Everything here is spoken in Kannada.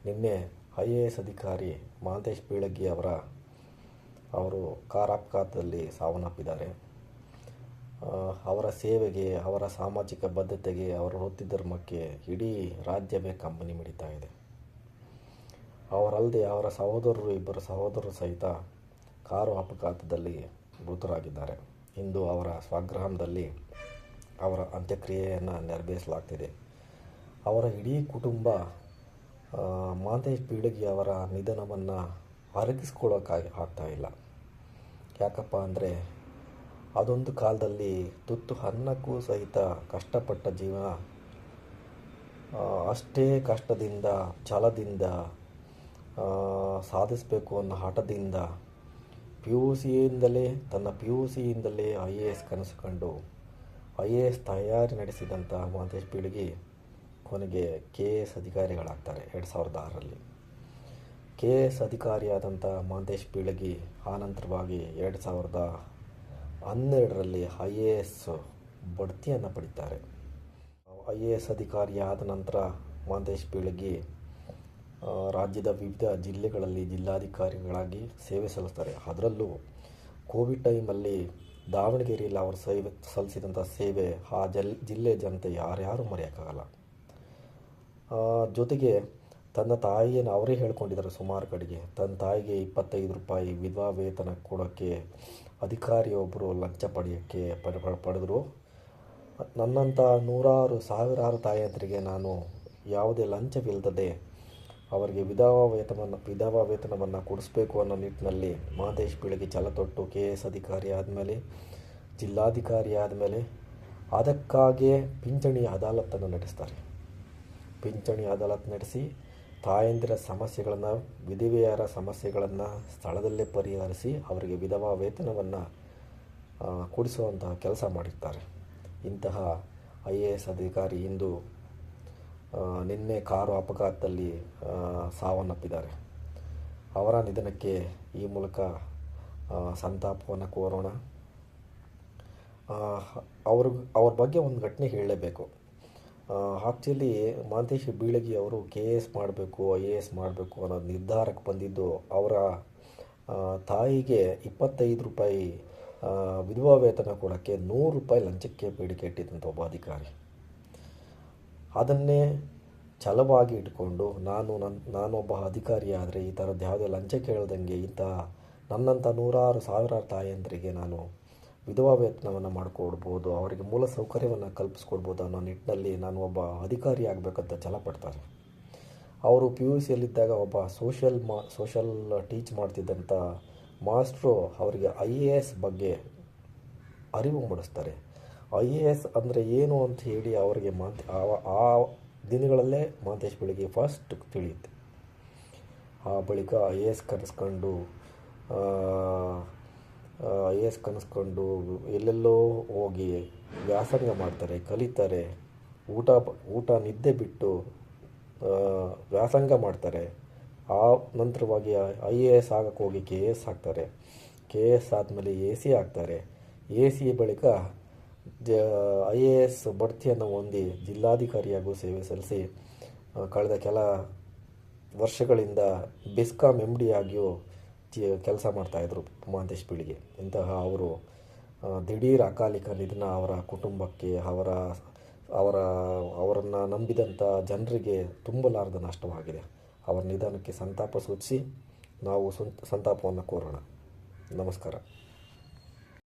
ನಿನ್ನೆ IAS ಅಧಿಕಾರಿ ಮಹಾಂತೇಶ್ ಬೀಳಗಿ ಅವರು ಕಾರ್ ಅಪಘಾತದಲ್ಲಿ ಸಾವನ್ನಪ್ಪಿದ್ದಾರೆ. ಅವರ ಸೇವೆಗೆ, ಅವರ ಸಾಮಾಜಿಕ ಬದ್ಧತೆಗೆ, ಅವರ ವೃತ್ತಿ ಧರ್ಮಕ್ಕೆ ಇಡೀ ರಾಜ್ಯವೇ ಕಂಬನಿ ಮಿಡಿತಾ ಇದೆ. ಅವರಲ್ಲದೆ ಅವರ ಇಬ್ಬರು ಸಹೋದರರು ಸಹಿತ ಕಾರು ಅಪಘಾತದಲ್ಲಿ ಮೃತರಾಗಿದ್ದಾರೆ. ಇಂದು ಅವರ ಸ್ವಗ್ರಾಮದಲ್ಲಿ ಅವರ ಅಂತ್ಯಕ್ರಿಯೆಯನ್ನು ನೆರವೇರಿಸಲಾಗ್ತಿದೆ. ಅವರ ಇಡೀ ಕುಟುಂಬ ಮಹಾಂತೇಶ್ ಬೀಳಗಿ ಅವರ ನಿಧನವನ್ನು ಅರಗಿಸ್ಕೊಳ್ಳೋಕ್ಕಾಗಿ ಆಗ್ತಾಯಿಲ್ಲ. ಯಾಕಪ್ಪ ಅಂದರೆ ಅದೊಂದು ಕಾಲದಲ್ಲಿ ತುತ್ತು ಅನ್ನಕ್ಕೂ ಸಹಿತ ಕಷ್ಟಪಟ್ಟ ಜೀವನ. ಅಷ್ಟೇ ಕಷ್ಟದಿಂದ, ಛಲದಿಂದ ಸಾಧಿಸಬೇಕು ಅನ್ನೋ ಹಠದಿಂದ ತನ್ನ PUC ಯಿಂದಲೇ IAS ಕನಸು ಕಂಡು IAS ತಯಾರಿ ನಡೆಸಿದಂಥ ಮಹಾಂತೇಶ್ ಬೀಳಗಿ ಕೊನೆಗೆ KS ಅಧಿಕಾರಿಗಳಾಗ್ತಾರೆ 2006ರಲ್ಲಿ. KS ಅಧಿಕಾರಿಯಾದಂಥ Mahantesh Bilagi ಆನಂತರವಾಗಿ 2012ರಲ್ಲಿ IAS ಬಡ್ತಿಯನ್ನು ಪಡಿತಾರೆ. IAS ಅಧಿಕಾರಿಯಾದ ನಂತರ ಮಹಾಂತೇಶ್ ಬೀಳಗಿ ರಾಜ್ಯದ ವಿವಿಧ ಜಿಲ್ಲೆಗಳಲ್ಲಿ ಜಿಲ್ಲಾಧಿಕಾರಿಗಳಾಗಿ ಸೇವೆ ಸಲ್ಲಿಸ್ತಾರೆ. ಅದರಲ್ಲೂ ಕೋವಿಡ್ ಟೈಮಲ್ಲಿ ದಾವಣಗೆರೆಯಲ್ಲಿ ಅವರು ಸಲ್ಲಿಸಿದಂಥ ಸೇವೆ ಆ ಜಿಲ್ಲೆ ಜನತೆ ಯಾರ್ಯಾರು ಮರೆಯೋಕ್ಕಾಗಲ್ಲ. ಜೊತೆಗೆ ತನ್ನ ತಾಯಿಯನ್ನು ಅವರೇ ಹೇಳ್ಕೊಂಡಿದ್ದಾರೆ ಸುಮಾರು ಕಡೆಗೆ. ತನ್ನ ತಾಯಿಗೆ 25 ರೂಪಾಯಿ ವಿಧವಾ ವೇತನ ಕೊಡೋಕ್ಕೆ ಅಧಿಕಾರಿಯೊಬ್ಬರು ಲಂಚ ಪಡೆದರು. ನನ್ನಂಥ ಸಾವಿರಾರು ತಾಯಂದಿರಿಗೆ ನಾನು ಯಾವುದೇ ಲಂಚವಿಲ್ಲದೆ ಅವರಿಗೆ ವಿಧವಾ ವೇತನವನ್ನು ಕೊಡಿಸ್ಬೇಕು ಅನ್ನೋ ನಿಟ್ಟಿನಲ್ಲಿ ಮಹಾಂತೇಶ್ ಬೀಳಗಿ ಛಲತೊಟ್ಟು KS ಅಧಿಕಾರಿ ಆದಮೇಲೆ, ಜಿಲ್ಲಾಧಿಕಾರಿ ಆದಮೇಲೆ ಅದಕ್ಕಾಗಿಯೇ ಪಿಂಚಣಿ ಅದಾಲತನ್ನು ನಡೆಸ್ತಾರೆ. ಪಿಂಚಣಿ ಅದಾಲತ್ ನಡೆಸಿ ತಾಯಂದಿರ ಸಮಸ್ಯೆಗಳನ್ನು, ವಿಧವೆಯರ ಸಮಸ್ಯೆಗಳನ್ನು ಸ್ಥಳದಲ್ಲೇ ಪರಿಹರಿಸಿ ಅವರಿಗೆ ವಿಧವಾ ವೇತನವನ್ನು ಕೊಡಿಸುವಂತಹ ಕೆಲಸ ಮಾಡಿರ್ತಾರೆ. ಇಂತಹ IAS ಅಧಿಕಾರಿ ಇಂದು ನಿನ್ನೆ ಕಾರು ಅಪಘಾತದಲ್ಲಿ ಸಾವನ್ನಪ್ಪಿದ್ದಾರೆ. ಅವರ ನಿಧನಕ್ಕೆ ಈ ಮೂಲಕ ಸಂತಾಪವನ್ನು ಕೋರೋಣ. ಅವ್ರ ಬಗ್ಗೆ ಒಂದು ಘಟನೆ ಹೇಳಲೇಬೇಕು. ಆ್ಯಕ್ಚುಲಿ ಮಹಾಂತೇಶ್ ಬೀಳಗಿ ಅವರು KS ಮಾಡಬೇಕು, IAS ಮಾಡಬೇಕು ಅನ್ನೋ ನಿರ್ಧಾರಕ್ಕೆ ಬಂದಿದ್ದು ಅವರ ತಾಯಿಗೆ 25 ರೂಪಾಯಿ ವಿಧವಾ ವೇತನ ಕೊಡೋಕ್ಕೆ 100 ರೂಪಾಯಿ ಲಂಚಕ್ಕೆ ಬೇಡಿಕೆ ಇಟ್ಟಿದ್ದಂಥ ಒಬ್ಬ ಅಧಿಕಾರಿ. ಅದನ್ನೇ ಛಲವಾಗಿ ಇಟ್ಕೊಂಡು ನಾನೊಬ್ಬ ಅಧಿಕಾರಿ ಆದರೆ ಈ ಥರದ್ದು ಯಾವುದೇ ಲಂಚ ಕೇಳ್ದಂಗೆ ನನ್ನಂಥ ಸಾವಿರಾರು ತಾಯಂದರಿಗೆ ನಾನು ವಿಧವಾ ವೇತನವನ್ನು ಮಾಡಿಕೊಡ್ಬೋದು, ಅವರಿಗೆ ಮೂಲ ಸೌಕರ್ಯವನ್ನು ಕಲ್ಪಿಸ್ಕೊಡ್ಬೋದು ಅನ್ನೋ ನಿಟ್ಟಿನಲ್ಲಿ ನಾನು ಒಬ್ಬ ಅಧಿಕಾರಿ ಆಗಬೇಕಂತ ಛಲಪಡ್ತಾರೆ. ಅವರು PUCಯಲ್ಲಿದ್ದಾಗ ಒಬ್ಬ ಸೋಷಲ್ ಟೀಚ್ ಮಾಡ್ತಿದ್ದಂಥ ಮಾಸ್ಟ್ರು ಅವರಿಗೆ IAS ಬಗ್ಗೆ ಅರಿವು ಮೂಡಿಸ್ತಾರೆ. IAS ಅಂದರೆ ಏನು ಅಂತ ಹೇಳಿ ಅವರಿಗೆ ಆ ದಿನಗಳಲ್ಲೇ ಮಹಾಂತೇಶ್ ಬೀಳಗಿ ಫಸ್ಟ್ ತಿಳಿಯುತ್ತೆ. ಆ ಬಳಿಕ IAS ಕನಸ್ಕೊಂಡು ಎಲ್ಲೆಲ್ಲೋ ಹೋಗಿ ವ್ಯಾಸಂಗ ಮಾಡ್ತಾರೆ, ಕಲಿತಾರೆ, ಊಟ ನಿದ್ದೆ ಬಿಟ್ಟು ವ್ಯಾಸಂಗ ಮಾಡ್ತಾರೆ. ಆ ನಂತರವಾಗಿ IAS ಆಗಕ್ಕೆ ಹೋಗಿ KS ಆಗ್ತಾರೆ. KS ಆದಮೇಲೆ AC ಆಗ್ತಾರೆ. AC ಬಳಿಕ IAS ಬಡ್ತಿಯನ್ನು ಹೊಂದಿ ಜಿಲ್ಲಾಧಿಕಾರಿಯಾಗೂ ಸೇವೆ ಸಲ್ಲಿಸಿ ಕಳೆದ ಕೆಲ ವರ್ಷಗಳಿಂದ ಬೆಸ್ಕಾಂ MD ಆಗಿಯೂ ಕೆಲಸ ಮಾಡ್ತಾಯಿದ್ರು ಮಹಾಂತೇಶ್ ಬೀಳಗಿ. ಇಂತಹ ಅವರು ದಿಢೀರ್ ಅಕಾಲಿಕ ನಿಧನ ಅವರ ಕುಟುಂಬಕ್ಕೆ, ಅವರನ್ನು ನಂಬಿದಂಥ ಜನರಿಗೆ ತುಂಬಲಾರದ ನಷ್ಟವಾಗಿದೆ. ಅವರ ನಿಧನಕ್ಕೆ ಸಂತಾಪ ಸೂಚಿಸಿ ನಾವು ಸಂತಾಪವನ್ನು ಕೋರೋಣ. ನಮಸ್ಕಾರ.